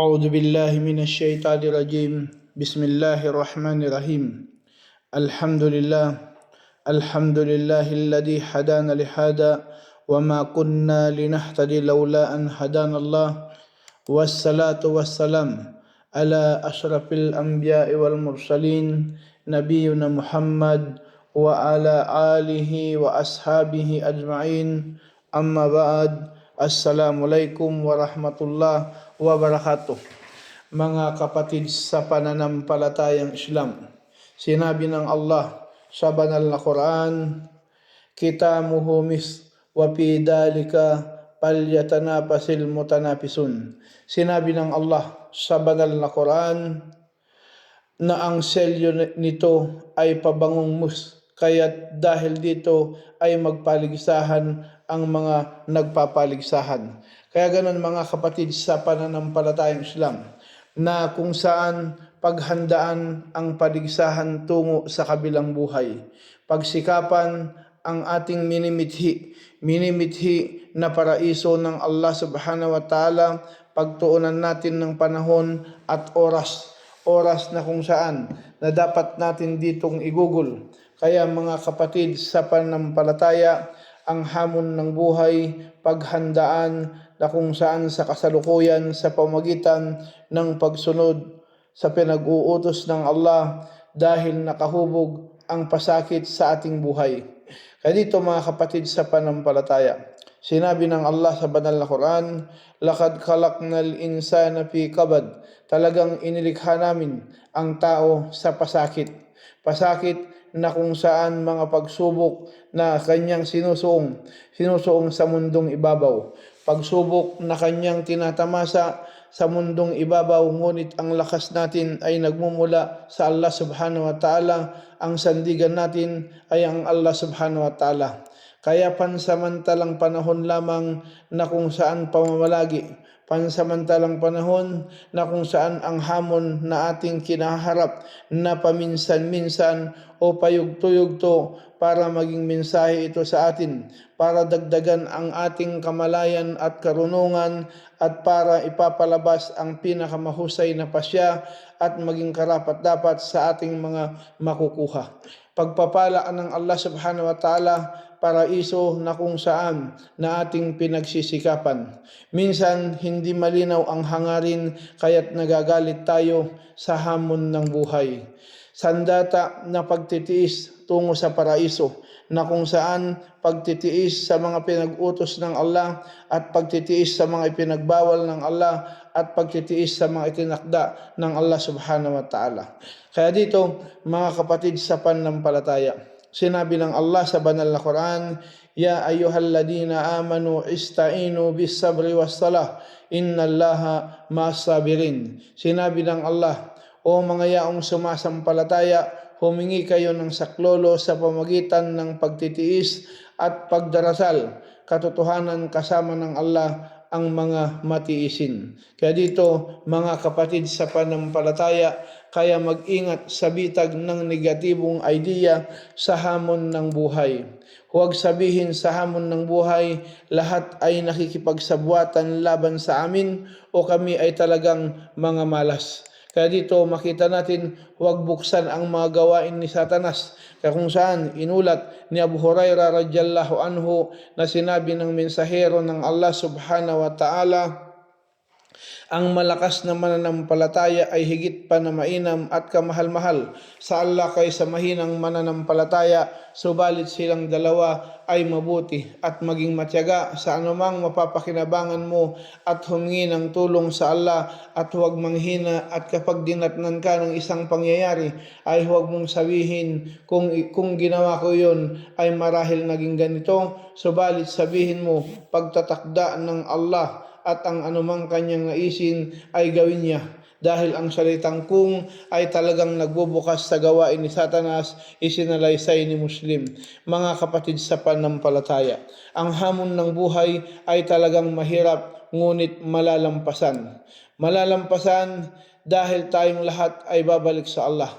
أعوذ بالله من الشيطان الرجيم. بسم الله الرحمن الرحيم. الحمد لله الذي هدانا لهذا وما كنا لنهتدي لولا أن هدانا الله والصلاة والسلام على أشرف الأنبياء والمرسلين نبينا محمد وعلى آله وأصحابه أجمعين. أما بعد. Assalamualaikum warahmatullahi wabarakatuh. Mga kapatid sa pananampalatayang Islam, sinabi ng Allah sa banal na Quran, "Kitamuhu mis wa fi dalika falyatanafasil mutanafisun." Sinabi ng Allah sa banal na Quran na ang selyo nito ay pabangong mus, kaya dahil dito ay magpaligsahan ang mga nagpapaligsahan. Kaya ganun mga kapatid sa pananampalatayang Islam, na kung saan paghandaan ang paligsahan tungo sa kabilang buhay. Pagsikapan ang ating minimithi na paraiso ng Allah subhanahu wa ta'ala, pagtuunan natin ng panahon at oras na kung saan na dapat natin ditong igugol. Kaya mga kapatid sa pananampalataya, ang hamon ng buhay, paghandaan na kung saan sa kasalukuyan sa pamagitan ng pagsunod sa pinag-uutos ng Allah dahil nakahubog ang pasakit sa ating buhay. Kaya dito mga kapatid sa pananampalataya, sinabi ng Allah sa banal na Quran, "Laqad khalaqnal insana fi kabad." Talagang inilikha namin ang tao sa pasakit na kung saan mga pagsubok na kanyang sinusuong sa mundong ibabaw. Pagsubok na kanyang tinatamasa sa mundong ibabaw, ngunit ang lakas natin ay nagmumula sa Allah subhanahu wa ta'ala. Ang sandigan natin ay ang Allah subhanahu wa ta'ala. Kaya pansamantalang panahon lamang na kung saan pansamantalang panahon na kung saan ang hamon na ating kinaharap na paminsan-minsan o payugto-yugto para maging mensahe ito sa atin, para dagdagan ang ating kamalayan at karunungan at para ipapalabas ang pinakamahusay na pasya at maging karapat-dapat sa ating mga makukuha. Pagpapalaan ng Allah subhanahu wa ta'ala, paraiso na kung saan na ating pinagsisikapan. Minsan hindi malinaw ang hangarin, kaya't nagagalit tayo sa hamon ng buhay. Sandata na pagtitiis tungo sa paraiso, na kung saan pagtitiis sa mga pinag-utos ng Allah at pagtitiis sa mga ipinagbawal ng Allah at pagtitiis sa mga itinakda ng Allah subhanahu wa ta'ala. Kaya dito mga kapatid sa pananampalataya, sinabi ng Allah sa banal na Quran, "Ya ayyuhalladina amanu ista'inu bis sabri was salah, innallaha ma'as sabirin." Sinabi ng Allah, "O mga yaong sumasampalataya, humingi kayo ng saklolo sa pamagitan ng pagtitiis at pagdarasal. Katotohanan kasama ng Allah ang mga matiisin." Kaya dito mga kapatid sa pananampalataya, kaya mag-ingat sa bitag ng negatibong idea sa hamon ng buhay. Huwag sabihin sa hamon ng buhay, lahat ay nakikipagsabwatan laban sa amin o kami ay talagang mga malas. Kaya dito makita natin, huwag buksan ang mga gawain ni Satanas. Kaya kung saan inulat ni Abu Hurairah radhiyallahu anhu na sinabi ng mensahero ng Allah subhanahu wa ta'ala, "Ang malakas na mananampalataya ay higit pa na mainam at kamahal-mahal sa Allah kaysa mahinang mananampalataya, subalit silang dalawa ay mabuti at maging matyaga sa anumang mapapakinabangan mo at humingi ng tulong sa Allah at huwag manghina, at kapag dinatnan ka ng isang pangyayari ay huwag mong sabihin kung ginawa ko yun ay marahil naging ganito, subalit sabihin mo pagtatakda ng Allah at ang anumang kanyang naisin ay gawin niya, dahil ang salitang kung ay talagang nagbubukas sa gawain ni Satanas, isinalaysay ni Muslim." Mga kapatid sa pananampalataya, ang hamon ng buhay ay talagang mahirap, ngunit malalampasan dahil tayong lahat ay babalik sa Allah.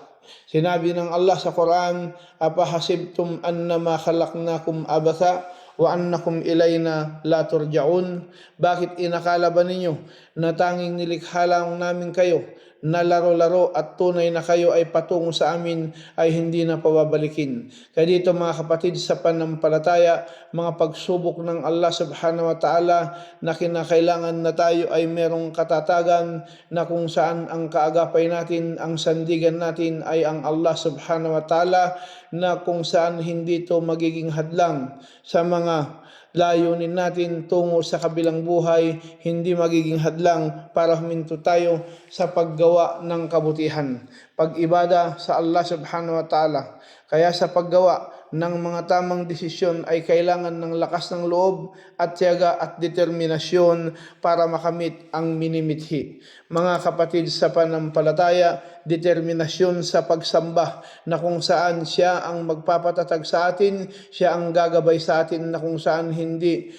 Sinabi ng Allah sa Quran, "Apahasibtum annama khalaqnakum abatha wa annakum ilayna la turja'un." Bakit inakala ba ninyo na tanging nilikha lang namin kayo na laro-laro at tunay na kayo ay patungo sa amin ay hindi na pababalikin. Kaya dito mga kapatid sa pananampalataya, mga pagsubok ng Allah subhanahu wa ta'ala na kinakailangan na tayo ay merong katatagan na kung saan ang kaagapay natin, ang sandigan natin ay ang Allah subhanahu wa ta'ala, na kung saan hindi ito magiging hadlang sa mga layunin natin tungo sa kabilang buhay, hindi magiging hadlang para huminto tayo sa paggawa ng kabutihan, pag-ibada sa Allah subhanahu wa ta'ala. Kaya sa paggawa ng mga tamang desisyon ay kailangan ng lakas ng loob at tiyaga at determinasyon para makamit ang minimithi. Mga kapatid sa pananampalataya, determinasyon sa pagsamba na kung saan siya ang magpapatatag sa atin, siya ang gagabay sa atin, na kung saan hindi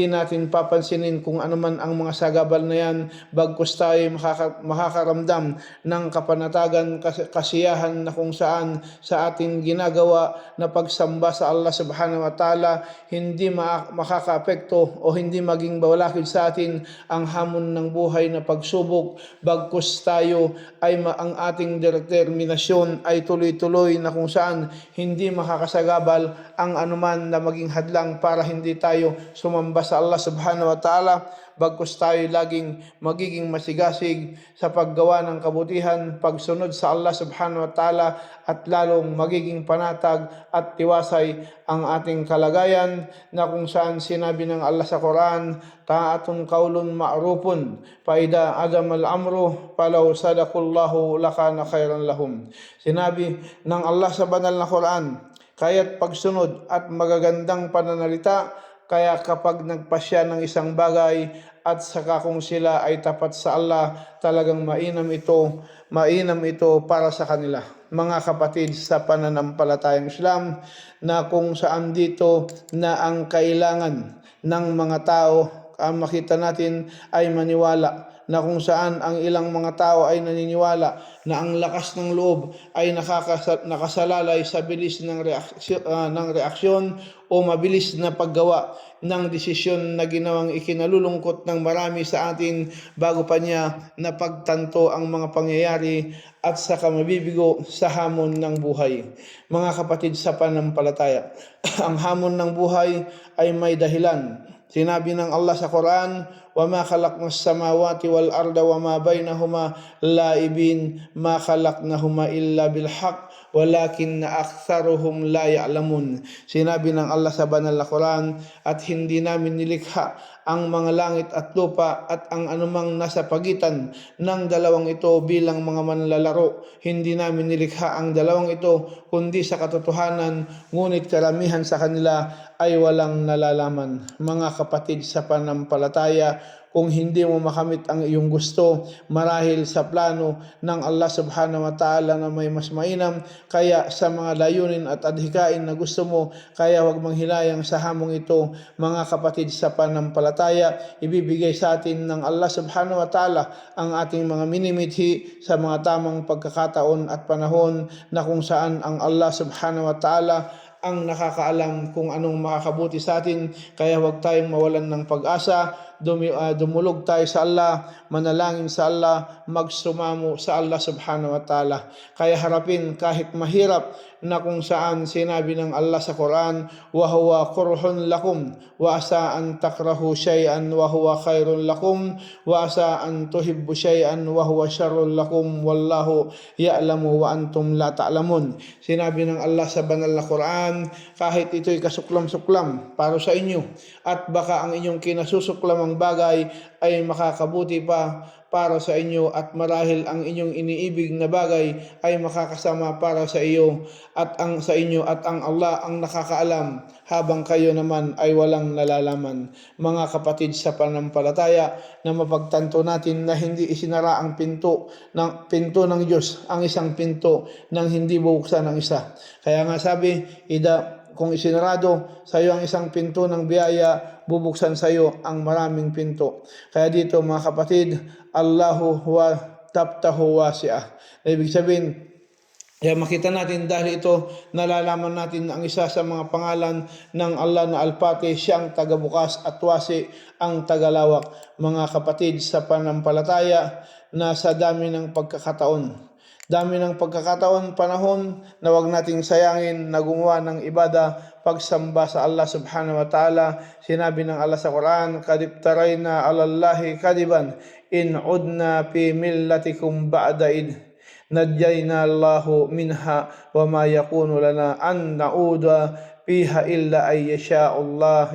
natin papansinin kung ano man ang mga sagabal na yan, bagkus tayo makakaramdam ng kapanatagan, kasiyahan na kung saan sa ating ginagawa na pagsamba sa Allah subhanahu wa ta'ala, hindi makakaapekto o hindi maging bawalakid sa atin ang hamon ng buhay na pagsubok, bagkus tayo ay ang ating determinasyon ay tuloy-tuloy na kung saan hindi makakasagabal ang anuman na maging hadlang para hindi tayo sumamba sa Allah subhanahu wa ta'ala, bagkus tayo laging magiging masigasig sa paggawa ng kabutihan, pagsunod sa Allah subhanahu wa ta'ala, at lalong magiging panatag at tiwasay ang ating kalagayan, na kung saan sinabi ng Allah sa Quran, ta'atun qawlun ma'rufun fa idza azama al-amru falaw sadaqallahu lakana khairan lahum. Sinabi ng Allah sa banal na Quran, kaya't pagsunod at magagandang pananalita, kaya kapag nagpasya ng isang bagay at saka kung sila ay tapat sa Allah, talagang mainam ito para sa kanila. Mga kapatid sa pananampalatayang Islam, na kung saan dito na ang kailangan ng mga tao, ang makita natin ay maniwala, na kung saan ang ilang mga tao ay naniniwala na ang lakas ng loob ay nakasalalay sa bilis ng reaksyon o mabilis na paggawa ng desisyon na ginawang ikinalulungkot ng marami sa atin bago pa niya napagtanto ang mga pangyayari at saka mabibigo sa hamon ng buhay. Mga kapatid sa pananampalataya, ang hamon ng buhay ay may dahilan. Sinabi ng Allah sa Quran, وَمَا خَلَقْنَا السَّمَاوَاتِ وَالْأَرْضَ وَمَا بَيْنَهُمَا لَاعِبِينَ مَا خَلَقْنَاهُمَا إِلَّا بِالْحَقِّ وَلَكِنَّ أَكْثَرَهُمْ لَا يَعْلَمُونَ. Sinabi ng Allah sa banal na Quran, at hindi namin nilikha ang mga langit at lupa at ang anumang nasa pagitan ng dalawang ito bilang mga manlalaro. Hindi namin nilikha ang dalawang ito kundi sa katotohanan, ngunit karamihan sa kanila ay walang nalalaman. Mga kapatid sa pananampalataya, kung hindi mo makamit ang iyong gusto marahil sa plano ng Allah subhanahu wa ta'ala na may mas mainam, kaya sa mga layunin at adhikain na gusto mo, kaya huwag manghilayang sa hamong ito. Mga kapatid sa pananampalataya, ibibigay sa atin ng Allah subhanahu wa ta'ala ang ating mga minimithi sa mga tamang pagkakataon at panahon, na kung saan ang Allah subhanahu wa ta'ala ang nakakaalam kung anong makakabuti sa atin. Kaya huwag tayong mawalan ng pag-asa, dumulog tayo sa Allah, manalangin sa Allah, magsumamo sa Allah subhanahu wa ta'ala. Kaya harapin kahit mahirap, na kung saan sinabi ng Allah sa Quran, وَهُوَ كُرْهٌ لَكُمْ وَعَسَىٰ أَن تَكْرَهُوا شَيْئًا وَهُوَ خَيْرٌ لَكُمْ وَعَسَىٰ أَن تُحِبُّوا شَيْئًا وَهُوَ شَرٌّ لَكُمْ وَاللَّهُ يَعْلَمُ وَأَنْتُمْ لَا تَعْلَمُونَ. Sinabi ng Allah sa banal na Quran, kahit ito'y kasuklam-suklam para sa inyo, at baka ang inyong kinasusuklamang bagay ay makakabuti pa para sa inyo, at marahil ang inyong iniibig na bagay ay makakasama para sa iyo at ang sa inyo, at ang Allah ang nakakaalam, habang kayo naman ay walang nalalaman. Mga kapatid sa pananampalataya, na mapagtanto natin na hindi isinara ang pinto ng Diyos ang isang pinto nang hindi bubuksan ang isa. Kaya nga sabi, kung isinarado sa iyo ang isang pinto ng biyaya, bubuksan sa iyo ang maraming pinto. Kaya dito mga kapatid, Allahu wa tabtahu wasi'ah. Ibig sabihin, Kaya makita natin dahil ito, nalalaman natin na ang isa sa mga pangalan ng Allah na Al-Fatih, siya ang tagabukas at wasi, ang tagalawak. Mga kapatid sa panampalataya, na sa dami ng pagkakataon, panahon na wag nating sayangin na gumawa ng ibada, pagsamba sa Allah subhanahu wa ta'ala. Sinabi ng Allah sa Quran, kadibtarayna alallahi kadiban in udna fi millatikum ba'da id najjayna Allahu minha wa ma yakunu lana an na'uda fiha illa ay yasha Allah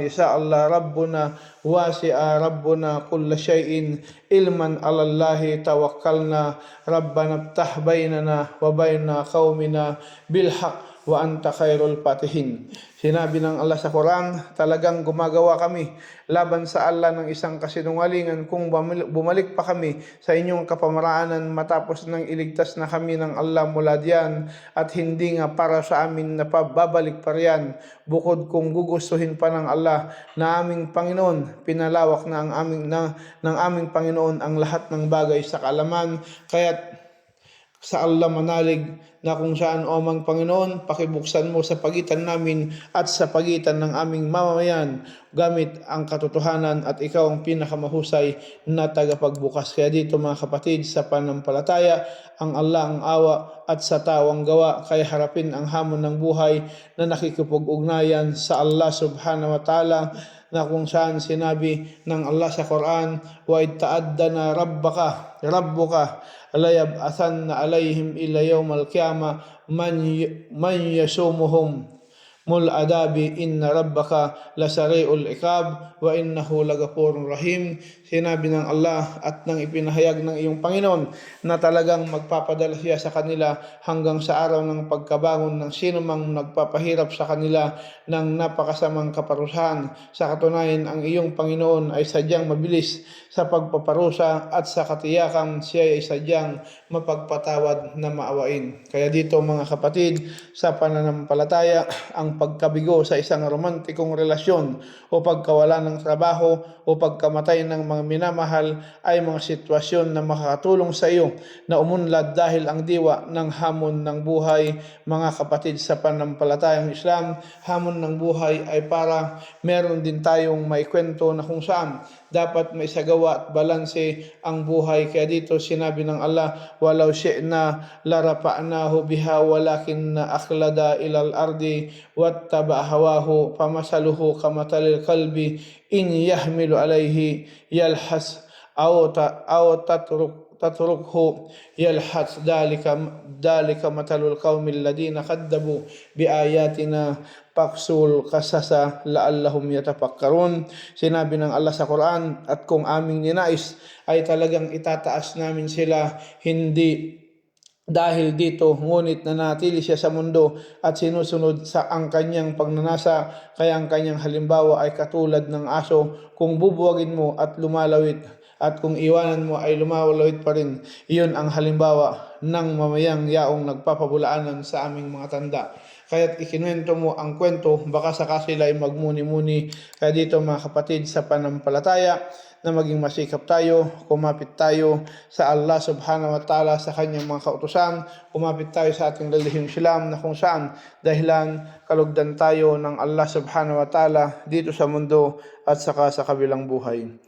rabbuna wasi'a rabbuna kulla shay'in ilman alallahi tawakkalna rabbana ftah bainana wa baina qaumina bilhaq wa anta khairul fatihin. Sinabi ng Allah sa Quran, talagang gumagawa kami laban sa Allah ng isang kasinungalingan kung bumalik pa kami sa inyong kapamaraanan matapos nang iligtas na kami ng Allah mula diyan, at hindi nga para sa amin na pababalik pa riyan, bukod kung gugustuhin pa ng Allah na aming Panginoon. Pinalawak na ng aming Panginoon ang lahat ng bagay sa kaalaman, kaya't sa Allah manalig na kung saan o mang Panginoon, pakibuksan mo sa pagitan namin at sa pagitan ng aming mamamayan gamit ang katotohanan, at ikaw ang pinakamahusay na tagapagbukas. Kaya dito mga kapatid sa panampalataya, ang Allah ang awa at sa tawang gawa, kaya harapin ang hamon ng buhay na nakikipag-ugnayan sa Allah subhanahu wa ta'ala, na kung saan sinabi ng Allah sa Quran, wa itta'addana rabbuka layab'athanna alayhim ila yawmal qiyamah man yasumuhum mul adabi inna rabbaka lasari'ul iqab wa innahu lagafurur rahim. Sinabi ng Allah at nang ipinahayag ng iyong Panginoon na talagang magpapadala siya sa kanila hanggang sa araw ng pagkabangon ng sino mang nagpapahirap sa kanila ng napakasamang kaparusahan. Sa katunayan, ang iyong Panginoon ay sadyang mabilis sa pagpaparusa, at sa katiyakan siya ay sadyang mapagpatawad na maawain. Kaya dito mga kapatid sa pananampalataya, ang pagkabigo sa isang romantikong relasyon o pagkawala ng trabaho o pagkamatay ng mga minamahal ay mga sitwasyon na makakatulong sa iyo na umunlad dahil ang diwa ng hamon ng buhay. Mga kapatid sa pananampalatayang Islam, hamon ng buhay ay para meron din tayong maikwento na kung saan dapat maisagawa at balanse ang buhay. Kaya dito sinabi ng Allah, walau syi'na larafa'nahu biha walakin akhlada ilal ardi wattaba hawahu famasaluhu kamatalil qalbi in yahmilu alayhi yalhas aw tatrukhu yalhas dalika matalul qaumil ladina kaddabu biayatina paksul kasasa laallahum yatafakkarun. Sinabi ng Allah sa Quran, at kung aming ninais ay talagang itataas namin sila, hindi dahil dito, ngunit nanatili siya sa mundo at sinusunod sa ang kanyang pagnanasa, kaya ang kanyang halimbawa ay katulad ng aso, kung bubuwagin mo at lumalawit, at kung iwanan mo ay lumalawit pa rin. Iyon ang halimbawa ng mamayang yaong nagpapabulaanan sa aming mga tanda. Kaya't ikinuwento mo ang kwento, baka saka sila ay magmuni-muni. Kaya dito mga kapatid sa panampalataya, na maging masikap tayo, kumapit tayo sa Allah subhanahu wa ta'ala, sa kanyang mga kautusan, kumapit tayo sa ating relihiyong Islam na kung saan dahilan kalugdan tayo ng Allah subhanahu wa ta'ala dito sa mundo at saka sa kabilang buhay.